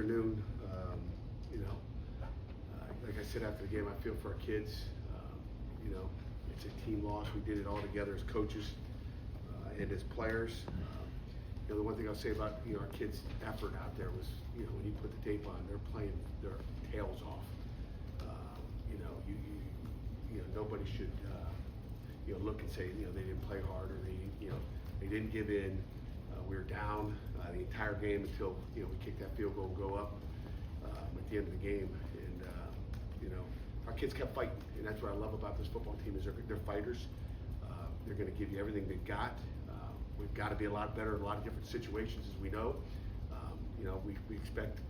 afternoon. You know, like I said after the game, I feel for our kids. You know, it's a team loss. We did it all together as coaches and as players. You know, the one thing I'll say about our kids' effort out there was, when you put the tape on, they're playing their tails off. Nobody should look and say they didn't play hard or they didn't give in. We were down the entire game until we kicked that field goal and go up at the end of the game, and our kids kept fighting, and that's what I love about this football team is they're fighters. They're going to give you everything they've got. We've got to be a lot better in a lot of different situations, as we know. We expect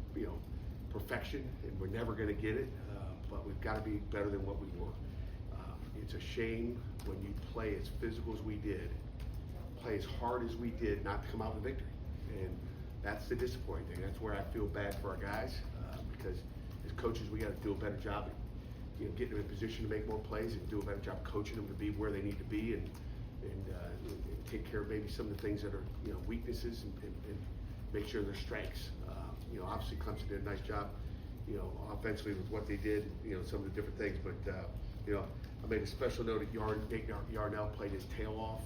perfection, and we're never going to get it, but we've got to be better than what we were. It's a shame when you play as physical as we did, play as hard as we did, not to come out with victory. And that's the disappointing thing. That's where I feel bad for our guys, because as coaches, we got to do a better job of getting them in position to make more plays and do a better job coaching them to be where they need to be and take care of maybe some of the things that are weaknesses and make sure they're strengths. Obviously Clemson did a nice job, offensively with what they did, some of the different things. But I made a special note that Nate Yarnell played his tail off.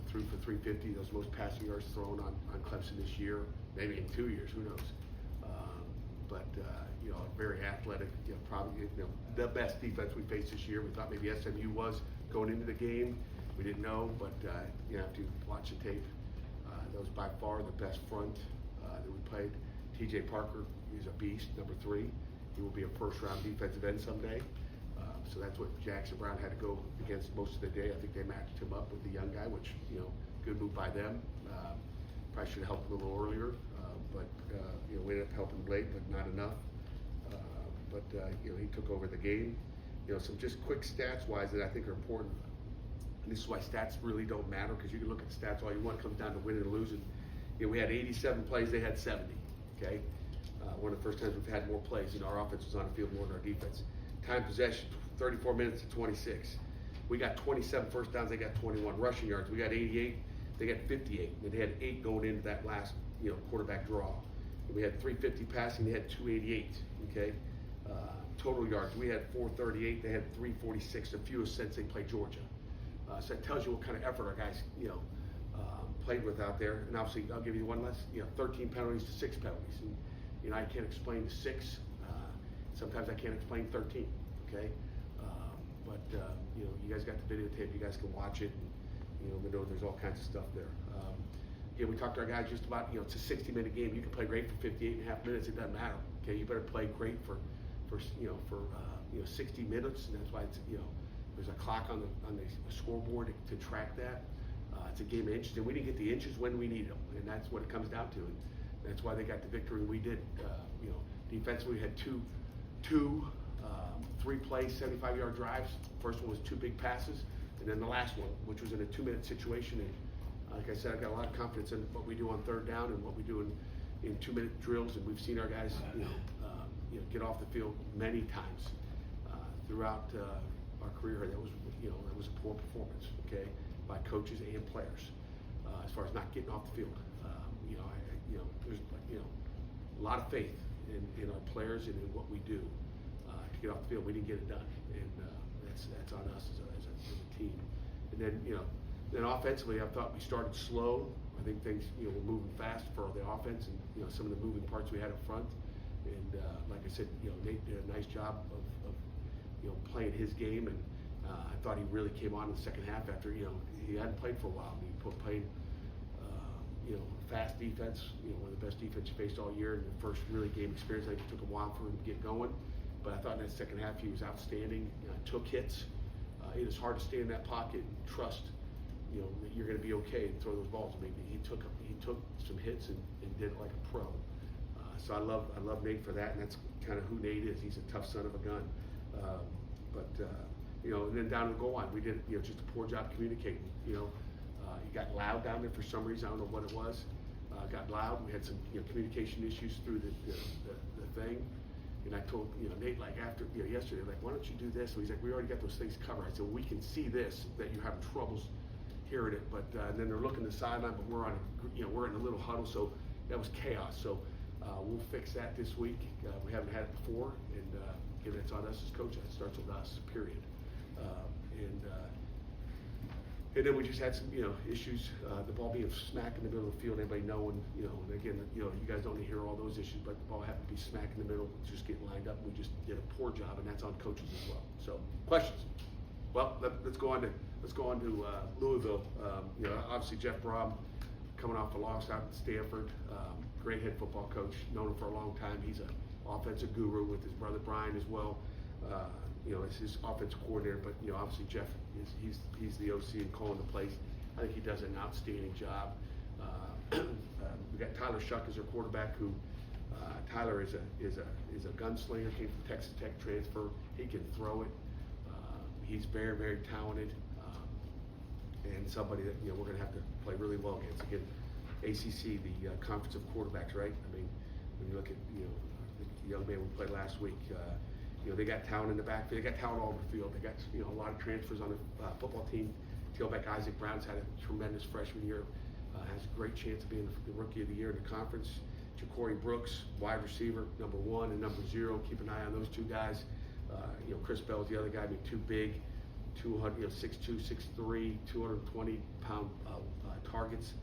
Threw for 350, those most passing yards thrown on Clemson this year, maybe in 2 years, who knows? Very athletic, probably the best defense we faced this year. We thought maybe SMU was going into the game. We didn't know, but you have to watch the tape. That was by far the best front that we played. TJ Parker is a beast, number 3. He will be a first-round defensive end someday. So that's what Jackson Brown had to go against most of the day. I think they matched him up with the young guy, which, good move by them. Probably should have helped a little earlier, but we ended up helping late, but not enough. He took over the game. Some just quick stats-wise that I think are important. And this is why stats really don't matter, because you can look at the stats all you want. It comes down to winning and losing. We had 87 plays, they had 70, okay? One of the first times we've had more plays. Our offense was on the field more than our defense. Time possession, 34 minutes to 26. We got 27 first downs, they got 21. Rushing yards, we got 88, they got 58. And they had 8 going into that last, quarterback draw. And we had 350 passing, they had 288, okay? Total yards, we had 438, they had 346, the fewest since they played Georgia. So that tells you what kind of effort our guys, played with out there. And obviously, I'll give you one less, 13 penalties to 6 penalties. And I can't explain the 6. Sometimes I can't explain 13, okay? You guys got the videotape, you guys can watch it, and, we know there's all kinds of stuff there. We talked to our guys just about, it's a 60-minute game. You can play great for 58 and a half minutes, it doesn't matter, okay? You better play great for 60 minutes, and that's why it's, there's a clock on the scoreboard to track that. It's a game of inches, and we didn't get the inches when we needed them, and that's what it comes down to. And that's why they got the victory we did. Defensively, we had two 3-play, 75-yard drives. First one was 2 big passes, and then the last one, which was in a 2-minute situation. And like I said, I've got a lot of confidence in what we do on third down and what we do in 2-minute drills. And we've seen our guys, get off the field many times throughout our career. That was a poor performance, okay, by coaches and players as far as not getting off the field. There's a lot of faith in our players and in what we do to get off the field. We didn't get it done, and that's on us as a team. And then offensively, I thought we started slow. I think things were moving fast for the offense, and some of the moving parts we had up front. And like I said, Nate did a nice job of playing his game, and I thought he really came on in the second half after he hadn't played for a while. He played fast defense, one of the best defense you faced all year, and the first really game experience. I think it took a while for him to get going, but I thought in that second half he was outstanding. Took hits. It is hard to stay in that pocket and trust that you're going to be okay and throw those balls. Maybe he took some hits and did it like a pro. So I love Nate for that, and that's kind of who Nate is. He's a tough son of a gun. And then down to the goal line, we did just a poor job communicating. He got loud down there for some reason. I don't know what it was. Got loud. We had some communication issues through the thing. And I told Nate, like, after yesterday, like, why don't you do this? And he's like, we already got those things covered. I said, we can see this, that you're having troubles hearing it. But and then they're looking at the sideline, but we're in a little huddle, so that was chaos. So we'll fix that this week. We haven't had it before, and again, it's on us as coaches. It starts with us, period. And then we just had some, issues. The ball being smack in the middle of the field. Anybody knowing, and again, you guys don't hear all those issues, but the ball happened to be smack in the middle, just getting lined up. And we just did a poor job, and that's on coaches as well. So, questions? Well, let's go on to Louisville. Obviously Jeff Brom, coming off the loss out at Stanford, great head football coach, known him for a long time. He's an offensive guru with his brother Brian as well. As his offensive coordinator, but obviously Jeff he's the OC and calling the plays. I think he does an outstanding job. We got Tyler Shuck as our quarterback, who Tyler is a gunslinger, came from Texas Tech transfer. He can throw it. He's very, very talented, and somebody that we're going to have to play really well against. Again, ACC, the conference of quarterbacks, right? I mean, when you look at the young man we played last week. They got talent in the backfield. They got talent all over the field. They got a lot of transfers on the football team. Tailback Isaac Brown's had a tremendous freshman year. Has a great chance of being the rookie of the year in the conference. Ja'Cory Brooks, wide receiver, number 1 and number 0. Keep an eye on those two guys. Chris Bell's the other guy, too big, 200, 6'2", 6'3", 220-pound targets.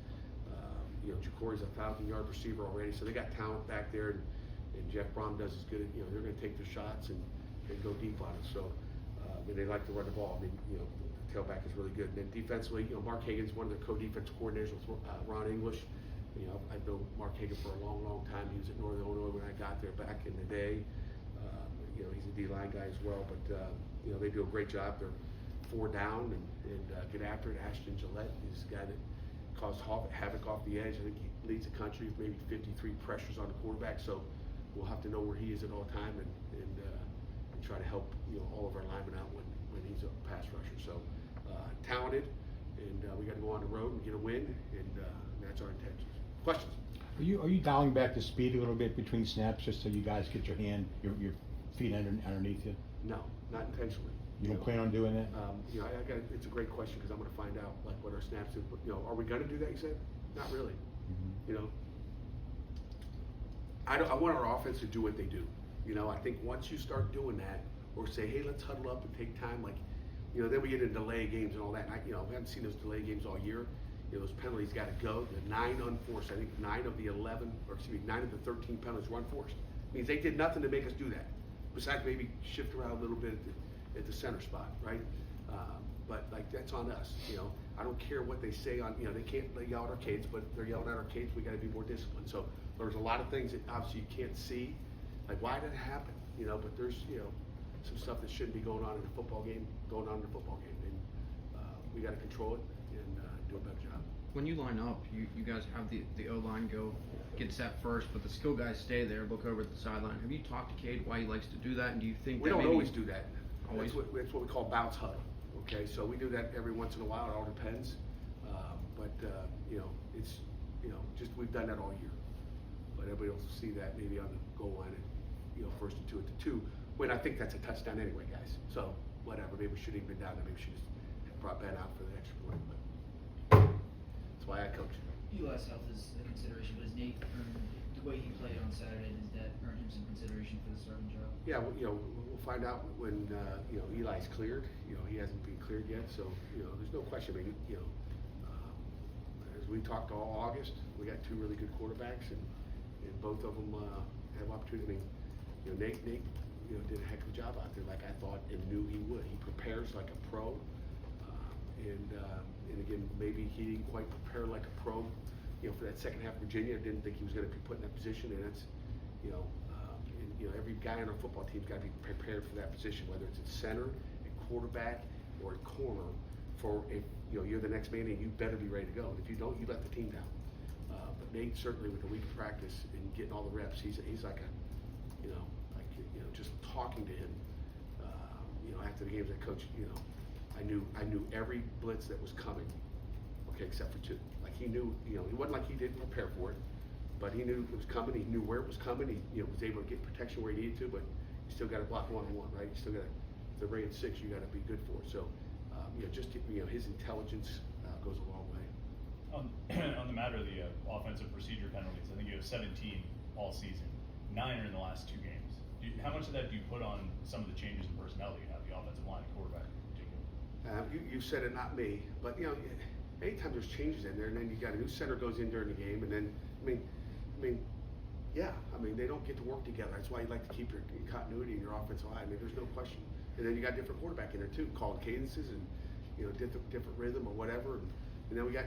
Ja'Cory's a 1,000-yard receiver already, so they got talent back there. And Jeff Brom does as good. They're going to take their shots and go deep on it. So, and they like to run the ball. I mean, the tailback is really good. And then defensively, Mark Hagan's one of their co-defense coordinators with Ron English. I've known Mark Hagan for a long, long time. He was at Northern Illinois when I got there back in the day. He's a D-line guy as well. But they do a great job. They're 4 down and get after it. Ashton Gillette is the guy that caused havoc off the edge. I think he leads the country with maybe 53 pressures on the quarterback. So we'll have to know where he is at all time and try to help all of our linemen out when he's a pass rusher. So talented, and we got to go on the road and get a win, and that's our intentions. Questions? Are you dialing back the speed a little bit between snaps just so you guys get your feet underneath you? No, not intentionally. You don't plan on doing that? It's a great question because I'm going to find out what our snaps do. Are we going to do that? You said, not really. Mm-hmm. I want our offense to do what they do. I think once you start doing that, or say, hey, let's huddle up and take time, then we get into delay games and all that. And we haven't seen those delay games all year. Those penalties got to go. The 9 unforced. I think 9 of the 13 penalties were unforced. It means they did nothing to make us do that, besides maybe shift around a little bit at the center spot, right? But that's on us. I don't care what they say on. They can't yell at our kids, but they're yelling at our kids. We got to be more disciplined. So there's a lot of things that obviously you can't see. Why did it happen? But there's some stuff that shouldn't be going on in a football game, and we got to control it and do a better job. When you line up, you guys have the O-line go get set first, but the skill guys stay there, look over at the sideline. Have you talked to Cade why he likes to do that, and do you think we that don't maybe always do that? Always? It's what we call bounce huddle. Okay, so we do that every once in a while. It all depends, but it's just we've done that all year. But everybody will see that maybe on the goal line at 1st and 2 at the 2. When I think that's a touchdown anyway, guys. So whatever, maybe we shouldn't have been down there. Maybe we should just brought Ben out for the extra point. But that's why I coach. Eli's health is a consideration, but is Nate the way he played on Saturday? Does that earn him some consideration for the starting job? Yeah, well, we'll find out when Eli's cleared. He hasn't been cleared yet, so there's no question. I mean, as we talked all August, we got 2 really good quarterbacks, and both of them have opportunity. I mean, Nate did a heck of a job out there, like I thought and knew he would. He prepares like a pro, and again, maybe he didn't quite prepare like a pro. For that second half of Virginia, I didn't think he was going to be put in that position, and that's every guy on our football team's got to be prepared for that position, whether it's at center, at quarterback, or at corner. For if you're the next man, and you better be ready to go. And if you don't, you let the team down. But Nate certainly with the week of practice and getting all the reps, he's like a just talking to him. After the games, I coached. I knew every blitz that was coming. Okay, except for 2. He knew. It wasn't like he didn't prepare for it. But he knew it was coming. He knew where it was coming. He was able to get protection where he needed to. But you still got to block 1-on-1, right? You still got to, the rate of 6, you got to be good for it. So, just his intelligence goes a long way. On, on the matter of the offensive procedure penalties, I think you have 17 all season. 9 are in the last 2 games. How much of that do you put on some of the changes in personnel that you have, the offensive line and quarterback in particular? You said it, not me, but anytime there's changes in there, and then you got a new center goes in during the game, and then they don't get to work together. That's why you like to keep your continuity in your offensive line. There's no question. And then you got different quarterback in there too, called cadences and different rhythm or whatever. And then we got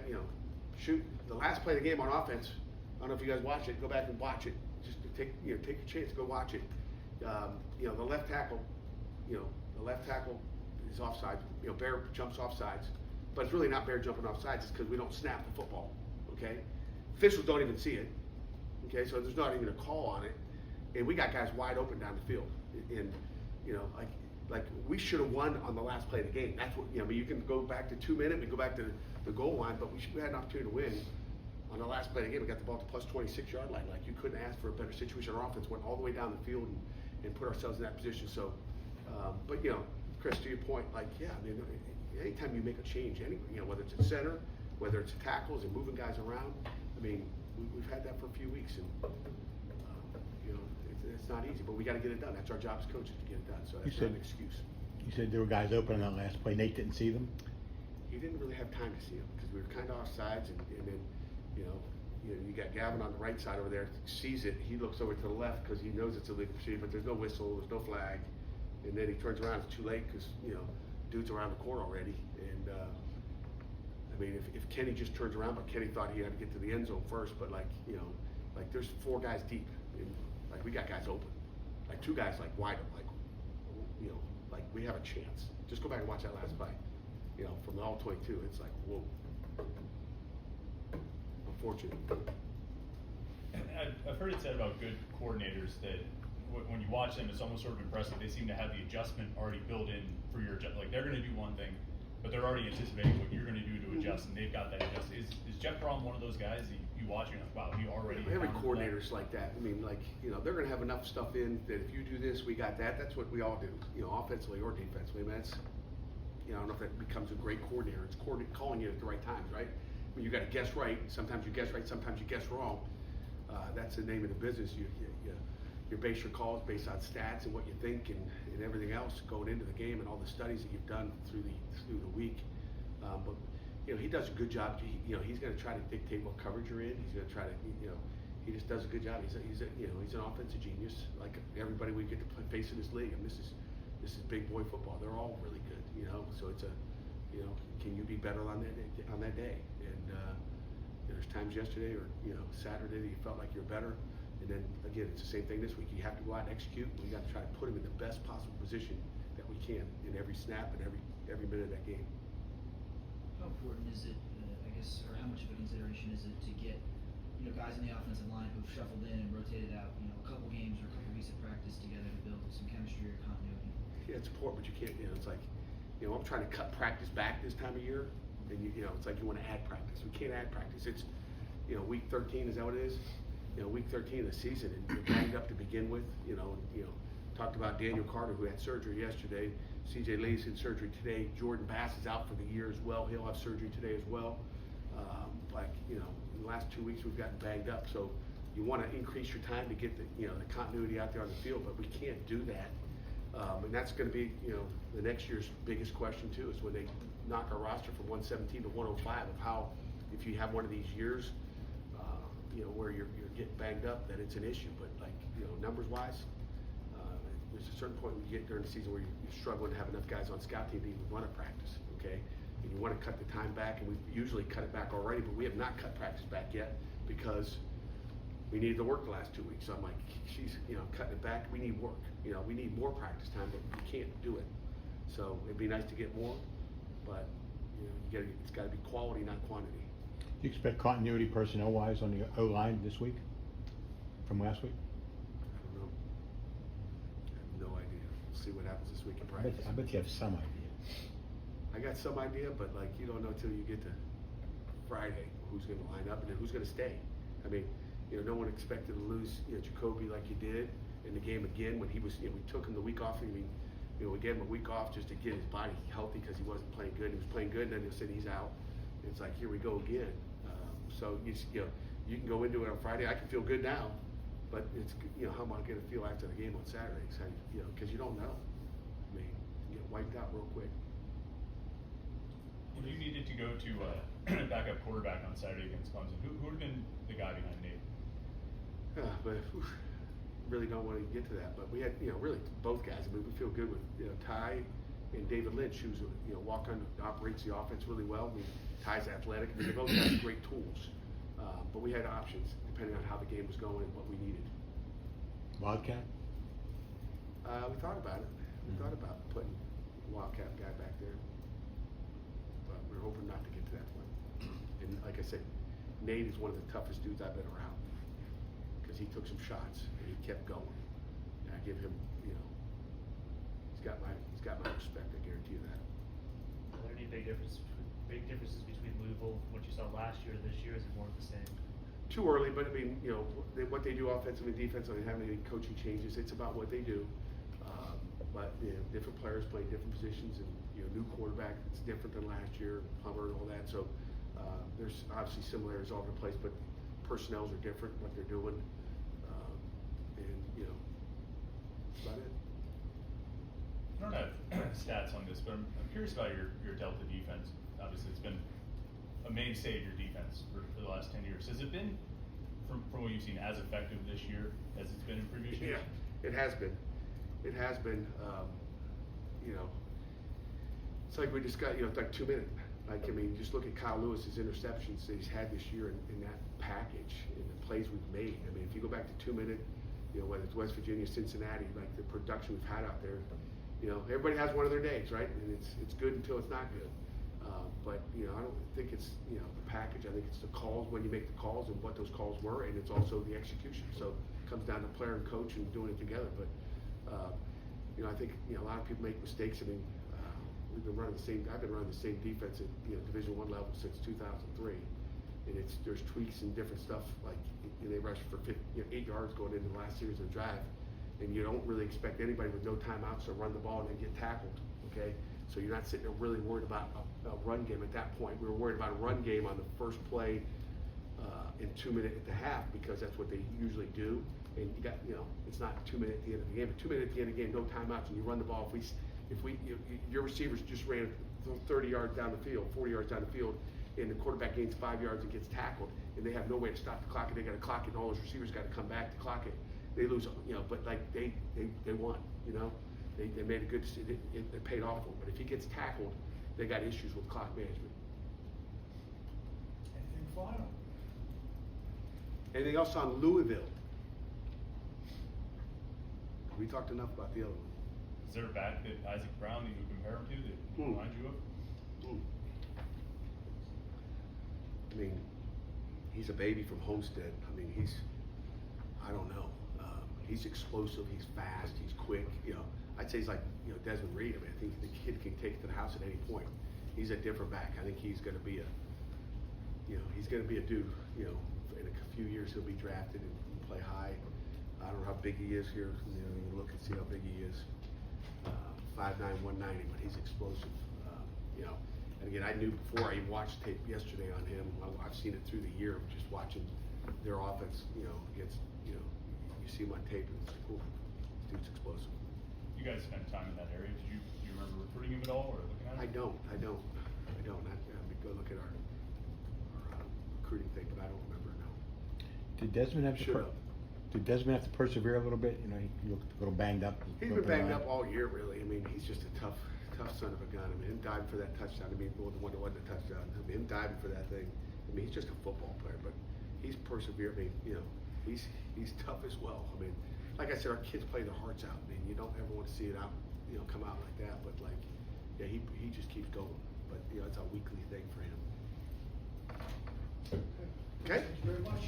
shoot the last play of the game on offense. I don't know if you guys watch it. Go back and watch it. Just to take your chance, go watch it. The left tackle, is offside. Bear jumps offsides, but it's really not Bear jumping offsides. It's because we don't snap the football. Okay, officials don't even see it. Okay, so there's not even a call on it, and we got guys wide open down the field. And like we should have won on the last play of the game. That's what you can go back to 2 minutes and go back to the goal line, but we had an opportunity to win on the last play of the game. We got the ball to plus 26-yard line. Like, you couldn't ask for a better situation. Our offense went all the way down the field and put ourselves in that position. So, but Chris, to your point, anytime you make a change, whether it's at center, whether it's tackles and moving guys around, we've had that for a few weeks, and it's not easy, but we got to get it done. That's our job as coaches, to get it done. So that's not an excuse. You said there were guys open on that last play. Nate didn't see them? He didn't really have time to see them because we were kind of off sides, and then you got Gavin on the right side over there, sees it. He looks over to the left because he knows it's a legal procedure, but there's no whistle, there's no flag, and then he turns around. It's too late because dude's around the corner already. And if Kenny just turns around, but Kenny thought he had to get to the end zone first, but there's 4 guys deep, and we got guys open, 2 guys wide open, we have a chance. Just go back and watch that last play. From the all 22, it's whoa. Unfortunate. I've heard it said about good coordinators that when you watch them, it's almost sort of impressive. They seem to have the adjustment already built in for your they're going to do one thing, but they're already anticipating what you're going to do to adjust, and they've got that adjust. Is Jeff Brom one of those guys that you watch and wow, he already. Every coordinator's like that. They're going to have enough stuff in that if you do this, we got that. That's what we all do. Offensively or defensively. That's I don't know if that becomes a great coordinator. It's calling you at the right times, right? You got to guess right. Sometimes you guess right. Sometimes you guess wrong. That's the name of the business. You base your calls based on stats and what you think and everything else going into the game and all the studies that you've done through the week. But he does a good job. He's going to try to dictate what coverage you're in. He's going to try to he just does a good job. He's an offensive genius, like everybody we get to face in this league. And this is big boy football. They're all really good. So it's can you be better on that day? And there's times yesterday or Saturday that you felt like you're better, and then again it's the same thing this week. You have to go out and execute. We got to try to put them in the best possible position that we can in every snap and every minute of that game. How important is it, or how much of a consideration is it to get guys in the offensive line who've shuffled in and rotated out a couple games or a couple weeks of practice together to build some chemistry or continuity? Yeah, it's important, but you can't. It's like I'm trying to cut practice back this time of year, and it's like you want to add practice. We can't add practice. It's week 13, is that what it is? Week 13 of the season, and you're banged up to begin with. Talked about Daniel Carter, who had surgery yesterday. CJ Lee's in surgery today. Jordan Bass is out for the year as well. He'll have surgery today as well. In the last 2 weeks we've gotten banged up, so you want to increase your time to get the continuity out there on the field, but we can't do that. And that's going to be, the next year's biggest question too, is when they knock our roster from 117 to 105 of how, if you have one of these years, where you're getting banged up, that it's an issue. But numbers wise, there's a certain point when you get during the season where you're struggling to have enough guys on scout team to even run a practice, okay? And you want to cut the time back, and we've usually cut it back already, but we have not cut practice back yet because we needed to work the last 2 weeks. So I'm like, she's, cutting it back. We need work. We need more practice time, but we can't do it. So it'd be nice to get more, but it's got to be quality, not quantity. Do you expect continuity personnel-wise on the O-line this week from last week? I don't know. I have no idea. We'll see what happens this week in practice. I bet you have some idea. I got some idea, but you don't know till you get to Friday who's going to line up and then who's going to stay. No one expected to lose Jacoby like you did in the game again when he was. We took him the week off. We gave him a week off just to get his body healthy because he wasn't playing good. He was playing good, and then they said he's out. It's like, here we go again. So you can go into it on Friday. I can feel good now, but it's how am I going to feel after the game on Saturday? So, because you don't know. I mean, you get wiped out real quick. If you needed to go to backup quarterback on Saturday against Clemson, who would have been the guy behind Nate? But really don't want to get to that. But we had really both guys. I mean, we feel good with Ty and David Lynch, who's walk-on, operates the offense really well. I mean, Ty's athletic. I mean, they both have great tools. But we had options depending on how the game was going and what we needed. Wildcat? We thought about it. We thought about putting Wildcat guy back there. But we're hoping not to get to that point. And like I said, Nate is one of the toughest dudes I've been around. Because he took some shots and he kept going. And I give him, he's got my respect, I guarantee you that. Are there any big differences between Louisville, what you saw last year, and this year? Is it more of the same? Too early, but I mean, what they do offensively and defensively, having any coaching changes, it's about what they do. But different players play different positions, and new quarterback, it's different than last year, Hummer and all that. So there's obviously similarities all over the place, but personnels are different, what they're doing, and that's about it. I don't have stats on this, but I'm curious about your Delta defense. Obviously, it's been a mainstay of your defense for the last 10 years. Has it been, from what you've seen, as effective this year as it's been in previous years? Yeah, it has been. It has been. It's like we just got, it's like 2 minutes. Like, I mean, just look at Kyle Lewis's interceptions that he's had this year in that package and the plays we've made. I mean, if you go back to 2 minute, whether it's West Virginia, Cincinnati, like the production we've had out there, everybody has one of their days, right? And it's good until it's not good. But I don't think it's the package. I think it's the calls, when you make the calls and what those calls were, and it's also the execution. So it comes down to player and coach and doing it together. But I think a lot of people make mistakes. I mean, we've been running the same. I've been running the same defense at Division I level since 2003, and there's tweaks and different stuff. Like they rushed for 8 yards going into the last series of the drive, and you don't really expect anybody with no timeouts to run the ball and then get tackled. Okay, so you're not sitting there really worried about a run game at that point. We were worried about a run game on the first play in 2 minutes at the half, because that's what they usually do. And you got it's not 2 minutes at the end of the game, but 2 minutes at the end of the game, no timeouts, and you run the ball. If your receivers just ran 30 yards down the field, 40 yards down the field, and the quarterback gains 5 yards and gets tackled, and they have no way to stop the clock, and they got to clock it, and all those receivers got to come back to clock it. They lose, but like they won, they made a good decision. It paid off for them. But if he gets tackled, they got issues with clock management. Anything final? Anything else on Louisville? We talked enough about the other one. Is there a back that Isaac Brown that you would compare him to that reminds you of? I mean, he's a baby from Homestead. I mean, I don't know. He's explosive, he's fast, he's quick. I'd say he's like, Desmond Reed. I mean, I think the kid can take it to the house at any point. He's a different back. I think he's going to be a dude. In a few years he'll be drafted and play high. I don't know how big he is here. You can look and see how big he is. 5'9", 190, but he's explosive. And again, I knew before I even watched tape yesterday on him. I've seen it through the year, just watching their offense. Against you see him on tape, and it's like, oh, this dude's explosive. You guys spent time in that area. Do you remember recruiting him at all, or looking at him? I don't. I go look at our recruiting thing, but I don't remember now. Did Desmond have Should have. Did Desmond have to persevere a little bit? He looked a little banged up. He's been banged up all year, really. I mean, he's just a tough son of a gun. I mean, him diving for that touchdown. I mean, the one that wasn't a touchdown. I mean, him diving for that thing. I mean, he's just a football player, but he's persevered. I mean, he's tough as well. I mean, like I said, our kids play their hearts out. I mean, you don't ever want to see it out, come out like that. But like, yeah, he just keeps going. But it's a weekly thing for him. Okay. Thank you very much.